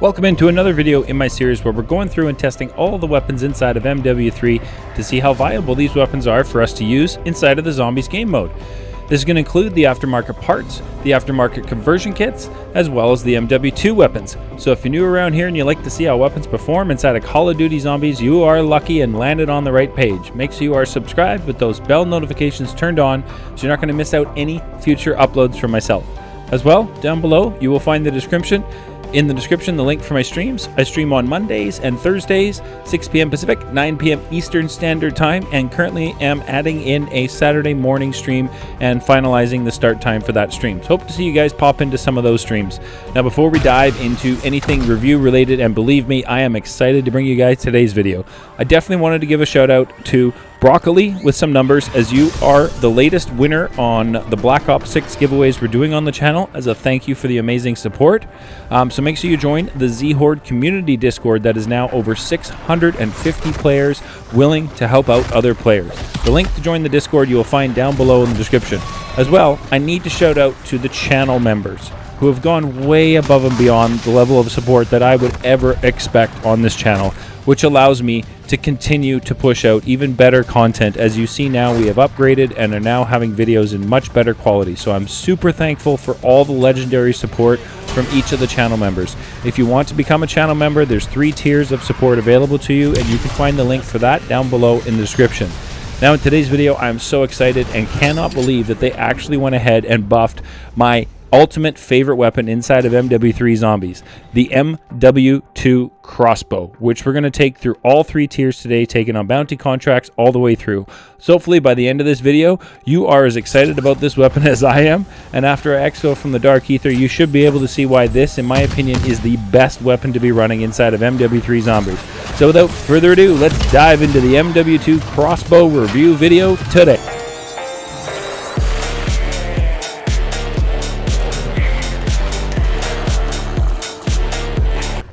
Welcome into another video in my series where we're going through and testing all the weapons inside of MW3 to see how viable these weapons are for us to use inside of the Zombies game mode. This is going to include the aftermarket parts, the aftermarket conversion kits, as well as the MW2 weapons. So if you're new around here and you like to see how weapons perform inside of Call of Duty Zombies, you are lucky and landed on the right page. Make sure you are subscribed with those bell notifications turned on so you're not going to miss out any future uploads from myself. As well, down below you will find the description. In the description, the link for my streams. I stream on Mondays and Thursdays, 6 p.m. Pacific, 9 p.m. Eastern Standard Time, and currently am adding in a Saturday morning stream and finalizing the start time for that stream. So hope to see you guys pop into some of those streams. Now, before we dive into anything review related, and believe me, I am excited to bring you guys today's video. I definitely wanted to give a shout out to Broccoli with some numbers, as you are the latest winner on the Black Ops 6 giveaways we're doing on the channel as a thank you for the amazing support. So make sure you join the Zhorde community Discord that is now over 650 players willing to help out other players. The link to join the Discord you will find down below in the description. As well, I need to shout out to the channel members who have gone way above and beyond the level of support that I would ever expect on this channel, which allows me to continue to push out even better content. As you see now, we have upgraded and are now having videos in much better quality. So I'm super thankful for all the legendary support from each of the channel members. If you want to become a channel member, there's 3 tiers of support available to you, and you can find the link for that down below in the description. Now in today's video, I'm so excited and cannot believe that they actually went ahead and buffed my ultimate favorite weapon inside of MW3 Zombies, the MW2 Crossbow, which we're going to take through all 3 tiers today, taking on bounty contracts all the way through. So hopefully by the end of this video, you are as excited about this weapon as I am, and after I exfil from the Dark Ether, you should be able to see why this, in my opinion, is the best weapon to be running inside of MW3 Zombies. So without further ado, let's dive into the MW2 Crossbow review video today.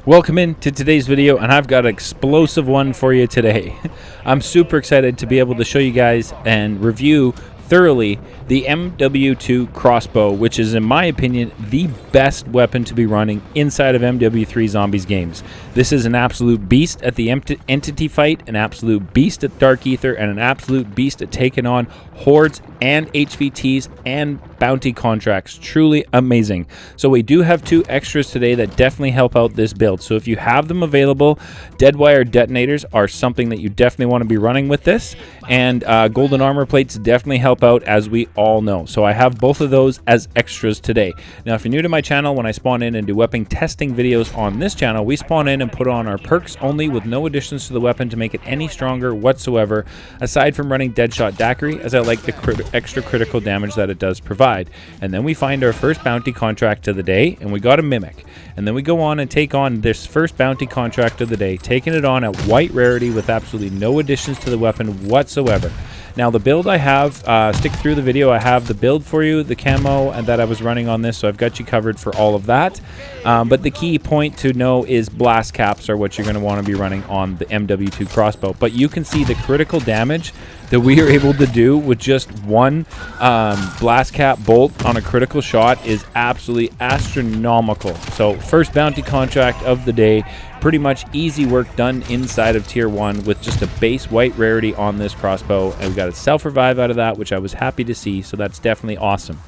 Welcome into today's video, and I've got an explosive one for you today. I'm super excited to be able to show you guys and review thoroughly the MW2 Crossbow, which is, in my opinion, the best weapon to be running inside of MW3 Zombies games. This is an absolute beast at the entity fight, an absolute beast at Dark Ether, and an absolute beast at taking on hordes and HVTs and bounty contracts. Truly amazing. So we do have 2 extras today that definitely help out this build. So if you have them available, dead wire detonators are something that you definitely want to be running with this, and golden armor plates definitely help out, as we all know. So I have both of those as extras today. Now, if you're new to my channel, when I spawn in and do weapon testing videos on this channel, we spawn in and put on our perks only with no additions to the weapon to make it any stronger whatsoever, aside from running Deadshot Daiquiri, as I like the extra critical damage that it does provide. And then we find our first bounty contract of the day, and we got a Mimic. And then we go on and take on this first bounty contract of the day, taking it on at white rarity with absolutely no additions to the weapon whatsoever. Now the build I have, stick through the video, I have the build for you, the camo, and that I was running on this, so I've got you covered for all of that. But the key point to know is blast caps are what you're going to want to be running on the MW2 Crossbow. But you can see the critical damage that we are able to do with just one blast cap bolt on a critical shot is absolutely astronomical. So first bounty contract of the day, pretty much easy work done inside of tier 1 with just a base white rarity on this crossbow, and we got a self-revive out of that, which I was happy to see, so that's definitely awesome.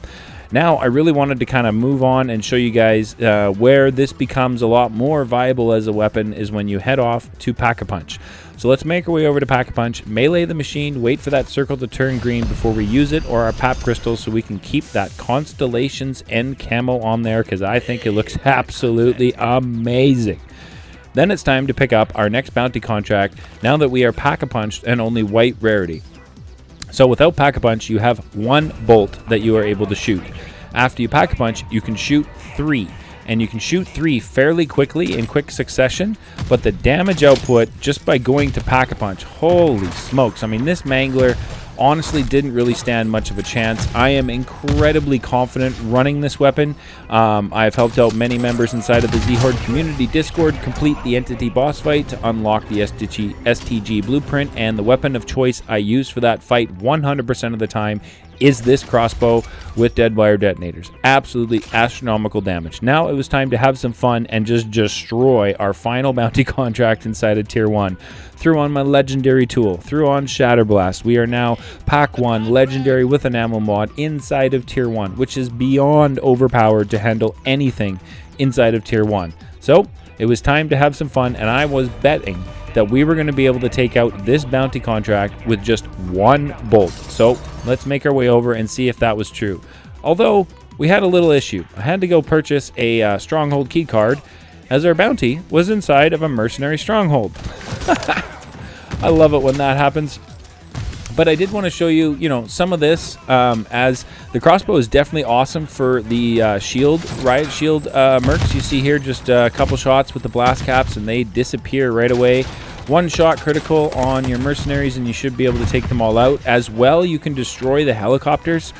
Now, I really wanted to kind of move on and show you guys where this becomes a lot more viable as a weapon is when you head off to Pack-a-Punch. So let's make our way over to Pack-a-Punch, melee the machine, wait for that circle to turn green before we use it, or our PAP crystals, so we can keep that Constellations end camo on there, because I think it looks absolutely amazing. Then it's time to pick up our next bounty contract now that we are Pack-a-Punched and only white rarity. So without Pack-a-Punch, you have 1 bolt that you are able to shoot. After you Pack-a-Punch, you can shoot 3. And you can shoot 3 fairly quickly in quick succession, but the damage output just by going to Pack-a-Punch, holy smokes. I mean, this Mangler honestly didn't really stand much of a chance. I am incredibly confident running this weapon. I've helped out many members inside of the Zhorde community Discord complete the entity boss fight to unlock the STG blueprint, and the weapon of choice I use for that fight 100% of the time is this crossbow with dead wire detonators. Absolutely astronomical damage. Now it was time to have some fun and just destroy our final bounty contract inside of Tier 1. Threw on my legendary tool, threw on Shatterblast. We are now Pack 1 legendary with an ammo mod inside of Tier 1, which is beyond overpowered to handle anything inside of Tier 1. So it was time to have some fun, and I was betting that we were going to be able to take out this bounty contract with just one bolt. So let's make our way over and see if that was true. Although we had a little issue. I had to go purchase a stronghold key card as our bounty was inside of a mercenary stronghold. I love it when that happens. But I did want to show you, some of this, as the crossbow is definitely awesome for the shield, riot shield mercs. You see here just a couple shots with the blast caps and they disappear right away. One shot critical on your mercenaries and you should be able to take them all out. As well, you can destroy the helicopters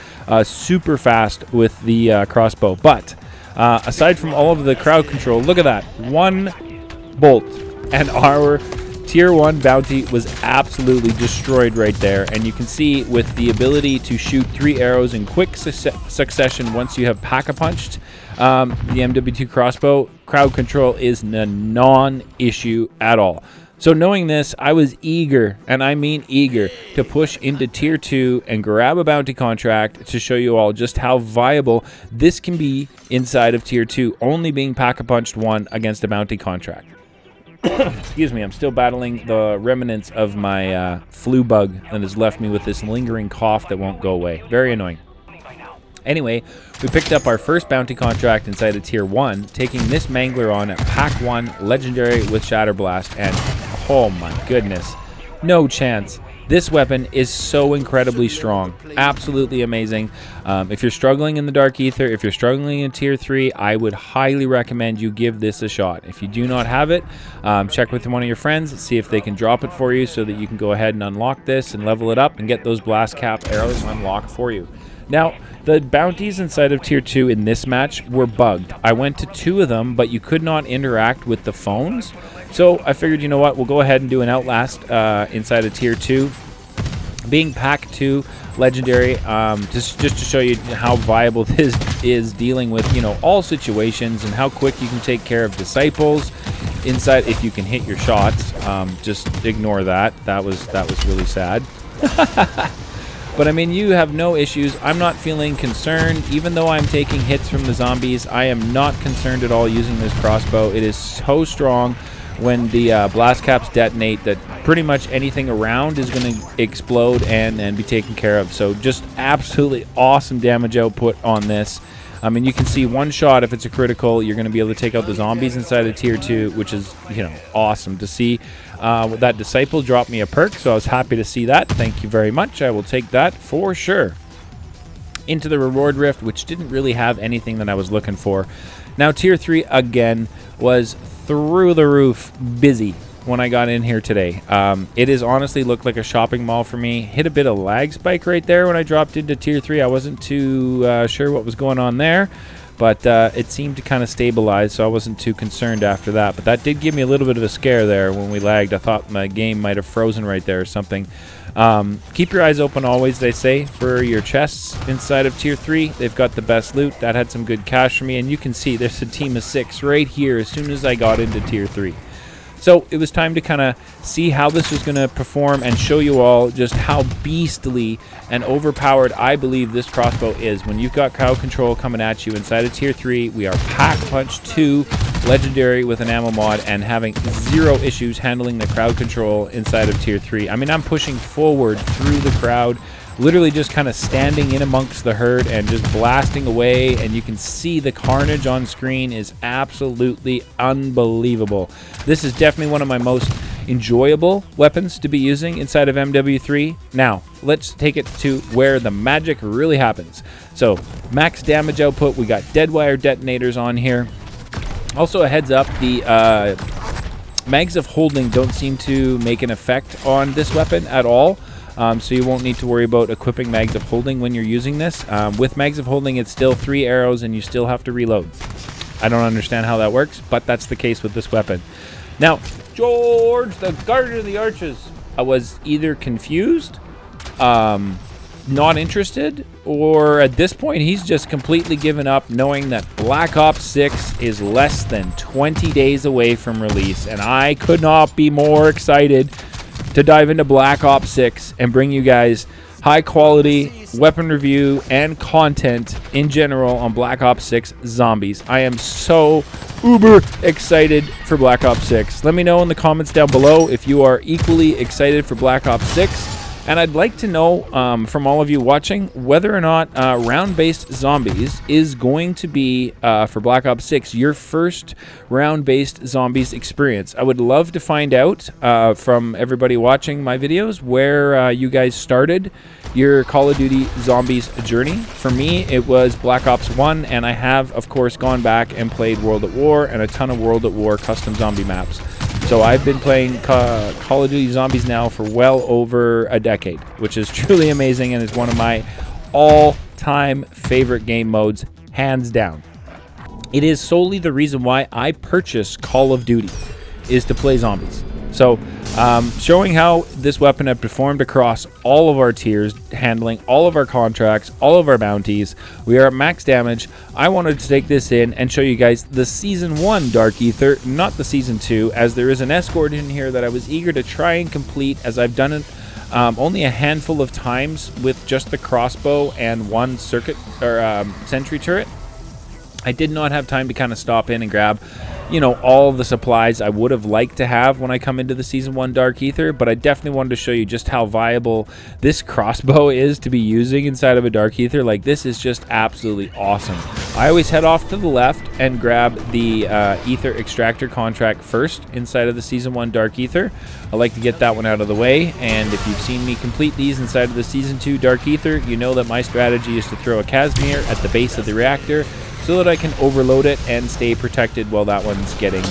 super fast with the crossbow. But aside from all of the crowd control, look at that. One bolt and our Tier 1 bounty was absolutely destroyed right there, and you can see with the ability to shoot 3 arrows in quick succession once you have pack-a-punched the MW2 crossbow, crowd control is a non-issue at all. So knowing this, I was eager, and I mean eager, to push into Tier 2 and grab a bounty contract to show you all just how viable this can be inside of Tier 2, only being pack-a-punched 1 against a bounty contract. Excuse me, I'm still battling the remnants of my flu bug that has left me with this lingering cough that won't go away. Very annoying. Anyway, we picked up our first bounty contract inside of Tier 1, taking this Mangler on at Pack 1, Legendary with Shatterblast, and oh my goodness, no chance. This weapon is so incredibly strong. Absolutely amazing. If you're struggling in the Dark Aether, if you're struggling in Tier 3, I would highly recommend you give this a shot. If you do not have it, check with one of your friends, see if they can drop it for you so that you can go ahead and unlock this and level it up and get those blast cap arrows unlocked for you. Now, the bounties inside of Tier 2 in this match were bugged. I went to 2 of them, but you could not interact with the phones. So I figured, you know what, we'll go ahead and do an Outlast inside of Tier 2. Being Pack 2 Legendary, just to show you how viable this is dealing with, all situations and how quick you can take care of Disciples inside if you can hit your shots. Just ignore that. That was really sad. But I mean, you have no issues. I'm not feeling concerned. Even though I'm taking hits from the zombies, I am not concerned at all using this crossbow. It is so strong. When the blast caps detonate, that pretty much anything around is going to explode and be taken care of. So just absolutely awesome damage output on this. I mean, you can see one shot, if it's a critical, you're going to be able to take out the zombies inside of Tier 2, which is, awesome to see. That Disciple dropped me a perk, so I was happy to see that. Thank you very much. I will take that for sure. Into the reward rift, which didn't really have anything that I was looking for. Now, Tier 3, again, was through the roof busy when I got in here today. It has honestly looked like a shopping mall for me. Hit a bit of lag spike right there when I dropped into Tier 3. I wasn't too sure what was going on there, but it seemed to kind of stabilize, so I wasn't too concerned after that. But that did give me a little bit of a scare there when we lagged. I thought my game might have frozen right there or something. Keep your eyes open always, they say, for your chests inside of Tier 3. They've got the best loot. That had some good cash for me, and you can see there's a team of 6 right here as soon as I got into Tier 3. So it was time to kind of see how this was going to perform and show you all just how beastly and overpowered I believe this crossbow is. When you've got crowd control coming at you inside of Tier 3, we are Pack Punch 2 Legendary with an ammo mod and having 0 issues handling the crowd control inside of Tier 3. I mean, I'm pushing forward through the crowd, literally just kind of standing in amongst the herd and just blasting away, and you can see the carnage on screen is absolutely unbelievable. This is definitely one of my most enjoyable weapons to be using inside of MW3. Now, let's take it to where the magic really happens. So, max damage output, we got dead wire detonators on here. Also, a heads up, the mags of holding don't seem to make an effect on this weapon at all. So you won't need to worry about equipping mags of holding when you're using this. With mags of holding, it's still 3 arrows and you still have to reload. I don't understand how that works, but that's the case with this weapon. Now, Zhorde, the Guardian of the Arches. I was either confused not interested, or at this point he's just completely given up, knowing that Black Ops 6 is less than 20 days away from release, and I could not be more excited to dive into Black Ops 6 and bring you guys high quality weapon review and content in general on Black Ops 6 Zombies. I am so uber excited for Black Ops 6. Let me know in the comments down below if you are equally excited for Black Ops 6. And I'd like to know from all of you watching whether or not round-based zombies is going to be, for Black Ops 6, your first round-based zombies experience. I would love to find out from everybody watching my videos where you guys started your Call of Duty Zombies journey. For me, it was Black Ops 1, and I have, of course, gone back and played World at War and a ton of World at War custom zombie maps. So I've been playing Call of Duty Zombies now for well over a decade, which is truly amazing, and is one of my all-time favorite game modes, hands down. It is solely the reason why I purchased Call of Duty, is to play zombies. So showing how this weapon had performed across all of our tiers, handling all of our contracts, all of our bounties. We are at max damage. I wanted to take this in and show you guys the Season 1 Dark Aether, not the Season 2, as there is an escort in here that I was eager to try and complete, as I've done it only a handful of times with just the crossbow and one circuit or sentry turret. I did not have time to kind of stop in and grab, you know, all the supplies I would have liked to have when I come into the Season 1 Dark Aether, but I definitely wanted to show you just how viable this crossbow is to be using inside of a Dark Aether. Like, this is just absolutely awesome. I always head off to the left and grab the Aether Extractor contract first inside of the Season 1 Dark Aether. I like to get that one out of the way, and if you've seen me complete these inside of the Season 2 Dark Aether, you know that my strategy is to throw a Casimir at the base of the reactor, so that I can overload it and stay protected while that one's getting,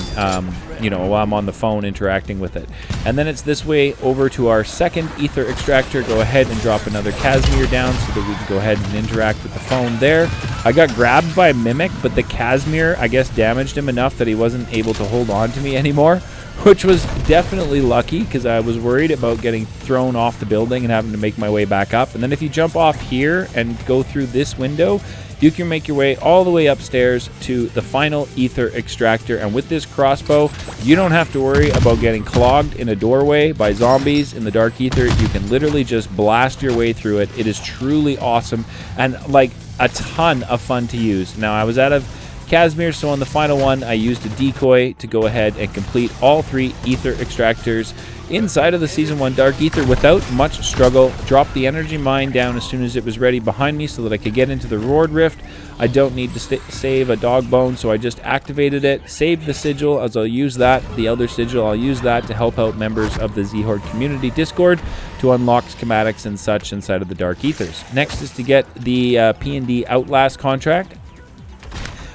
you know, while I'm on the phone interacting with it. And then it's this way over to our second Aether Extractor. Go ahead and drop another Casimir down so that we can go ahead and interact with the phone there. I got grabbed by a Mimic, but the Casimir, I guess, damaged him enough that he wasn't able to hold on to me anymore, which was definitely lucky, because I was worried about getting thrown off the building and having to make my way back up. And then if you jump off here and go through this window, you can make your way all the way upstairs to the final Aether Extractor. And with this crossbow, you don't have to worry about getting clogged in a doorway by zombies in the Dark Aether. You can literally just blast your way through it. It is truly awesome and like a ton of fun to use. Now, I was out of Casimir, so on the final one, I used a decoy to go ahead and complete all 3 Aether Extractors inside of the Season 1 Dark Aether without much struggle. Dropped the energy mine down as soon as it was ready behind me so that I could get into the Reward Rift. I don't need to save a dog bone, so I just activated it, saved the sigil, as I'll use that, the Elder Sigil, I'll use that to help out members of the Zhorde Discord to unlock schematics and such inside of the Dark Aethers. Next is to get the P&D Outlast contract,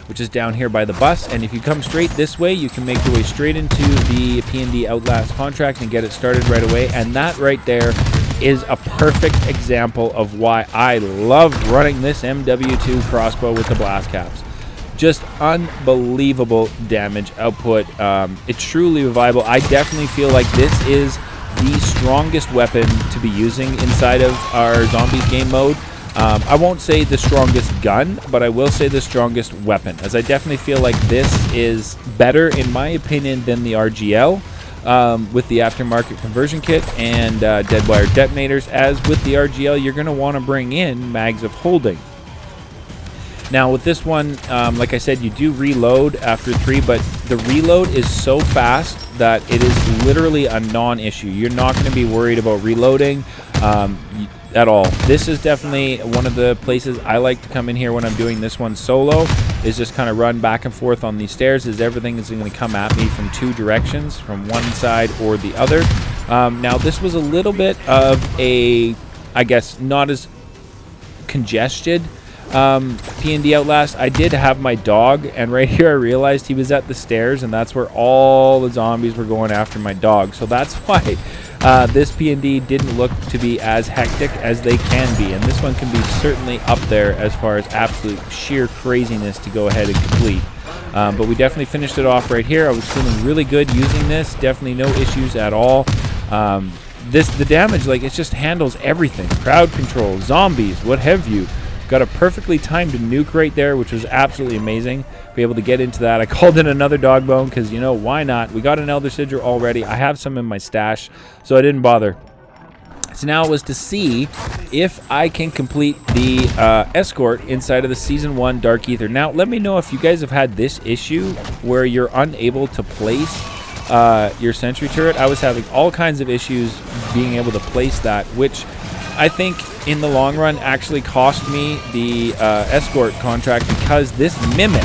which is down here by the bus, and if you come straight this way, you can make your way straight into the P&D Outlast contract and get it started right away. And that right there is a perfect example of why I love running this MW2 crossbow with the blast caps. Just unbelievable damage output. It's truly viable. I definitely feel like this is the strongest weapon to be using inside of our zombies game mode. I won't say the strongest gun, but I will say the strongest weapon, as I definitely feel like this is better, in my opinion, than the RGL with the aftermarket conversion kit and dead wire detonators. As with the RGL, you're going to want to bring in mags of holding. Now with this one, like I said, you do reload after 3, but the reload is so fast that it is literally a non-issue. You're not going to be worried about reloading at all. This is definitely one of the places I like to come in here when I'm doing this one solo, is just kind of run back and forth on these stairs, as everything is going to come at me from 2 directions, from one side or the other. Now this was a little bit of a, I guess, not as congested P&D Outlast. I did have my dog, and right here I realized he was at the stairs, and that's where all the zombies were going after my dog. So that's why this P&D didn't look to be as hectic as they can be, and this one can be certainly up there as far as absolute sheer craziness to go ahead and complete. But we definitely finished it off right here. I was feeling really good using this, definitely no issues at all. the damage, like, it just handles everything. Crowd control, zombies, what have you. Got a perfectly timed nuke right there, which was absolutely amazing. Be able to get into that. I called in another dog bone because, you know, why not? We got an Elder Sigil already. I have some in my stash, so I didn't bother. So now it was to see if I can complete the escort inside of the Season 1 Dark Aether. Now, let me know if you guys have had this issue where you're unable to place your sentry turret. I was having all kinds of issues being able to place that, which I think in the long run actually cost me the escort contract, because this mimic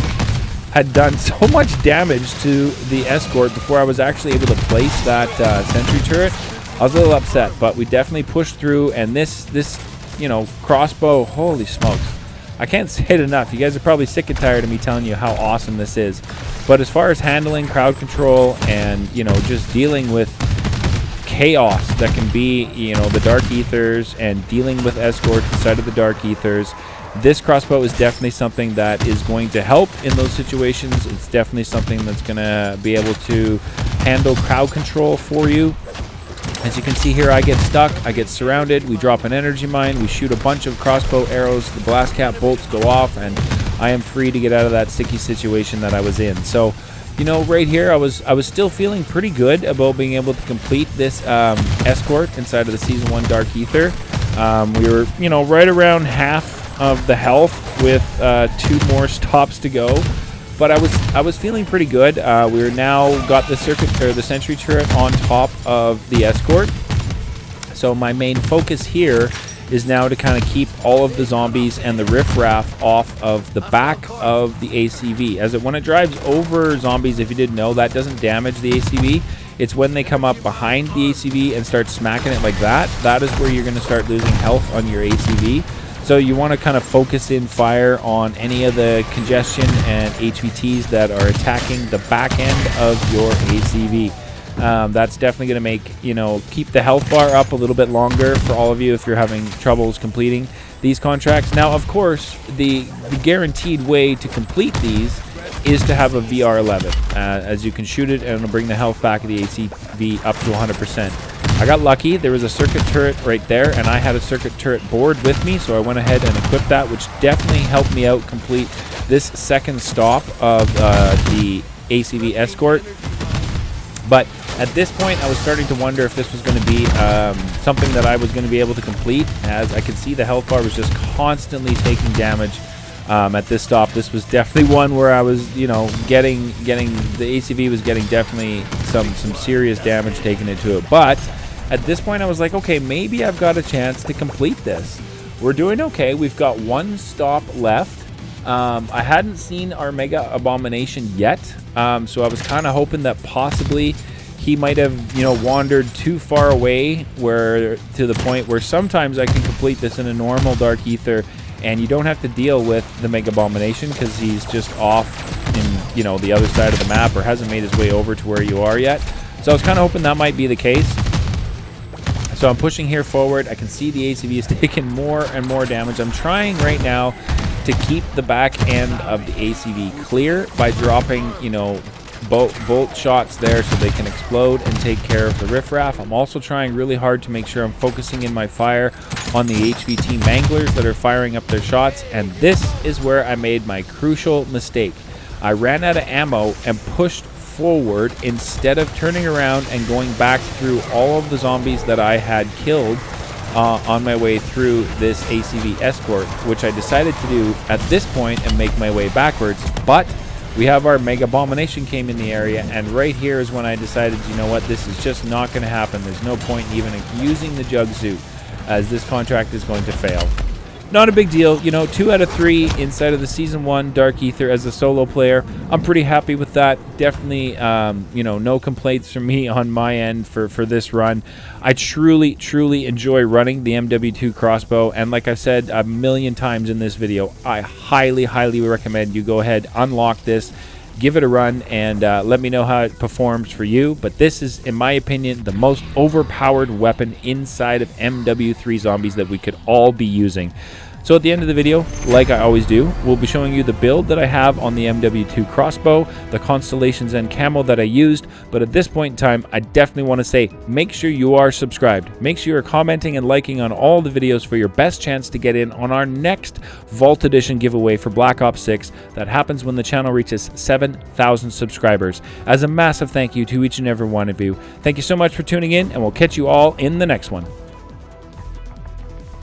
had done so much damage to the escort before I was actually able to place that sentry turret. I was a little upset, but we definitely pushed through, and this you know, crossbow, holy smokes. I can't say it enough. You guys are probably sick and tired of me telling you how awesome this is. But as far as handling crowd control and, you know, just dealing with chaos that can be, you know, the Dark Aethers and dealing with escorts inside of the Dark Aethers, this crossbow is definitely something that is going to help in those situations. It's definitely something that's going to be able to handle crowd control for you. As you can see here, I get stuck, I get surrounded, we drop an energy mine, we shoot a bunch of crossbow arrows, the blast cap bolts go off, and I am free to get out of that sticky situation that I was in. So, you know, right here, I was still feeling pretty good about being able to complete this escort inside of the Season 1 Dark Aether. We were, you know, right around half of the health with 2 more stops to go. But I was feeling pretty good. We're now got the the sentry turret on top of the escort. So my main focus here is now to kind of keep all of the zombies and the riffraff off of the back of the ACV. When it drives over zombies, if you didn't know, that doesn't damage the ACV. It's when they come up behind the ACV and start smacking it like that. That is where you're going to start losing health on your ACV. So you want to kind of focus in fire on any of the congestion and HVTs that are attacking the back end of your ACV. That's definitely going to make, you know, keep the health bar up a little bit longer for all of you if you're having troubles completing these contracts. Now, of course, the guaranteed way to complete these is to have a VR11, as you can shoot it and it'll bring the health back of the ACV up to 100%. I got lucky. There was a circuit turret right there, and I had a circuit turret board with me, so I went ahead and equipped that, which definitely helped me out complete this second stop of the ACV escort. But at this point, I was starting to wonder if this was going to be something that I was going to be able to complete, as I could see the health bar was just constantly taking damage at this stop. This was definitely one where I was, you know, getting the ACV was getting definitely some serious damage taken into it. But at this point, I was like, okay, maybe I've got a chance to complete this. We're doing okay. We've got 1 stop left. I hadn't seen our Mega Abomination yet, so I was kind of hoping that possibly he might have, you know, wandered too far away, where to the point where sometimes I can complete this in a normal Dark Aether, and you don't have to deal with the Mega Abomination because he's just off in, you know, the other side of the map, or hasn't made his way over to where you are yet. So I was kind of hoping that might be the case. So I'm pushing here forward. I can see the ACV is taking more and more damage. I'm trying right now to keep the back end of the ACV clear by dropping, you know, bolt shots there so they can explode and take care of the riffraff. I'm also trying really hard to make sure I'm focusing in my fire on the HVT manglers that are firing up their shots, and this is where I made my crucial mistake. I ran out of ammo and pushed forward instead of turning around and going back through all of the zombies that I had killed on my way through this ACV escort, which I decided to do at this point and make my way backwards. But we have our Mega Abomination came in the area, and right here is when I decided, you know what, this is just not going to happen. There's no point even using the Jug Suit, as this contract is going to fail. Not a big deal, you know, 2 out of 3 inside of the Season 1 Dark Aether as a solo player. I'm pretty happy with that. Definitely, you know, no complaints from me on my end for this run. I truly enjoy running the MW2 crossbow, and like I said a million times in this video, I highly recommend you go ahead, unlock this, give it a run, and let me know how it performs for you. But this is, in my opinion, the most overpowered weapon inside of MW3 Zombies that we could all be using. So at the end of the video, like I always do, we'll be showing you the build that I have on the MW2 Crossbow, the constellations and camo that I used, but at this point in time, I definitely want to say, make sure you are subscribed. Make sure you're commenting and liking on all the videos for your best chance to get in on our next Vault Edition giveaway for Black Ops 6 that happens when the channel reaches 7,000 subscribers. As a massive thank you to each and every one of you. Thank you so much for tuning in, and we'll catch you all in the next one.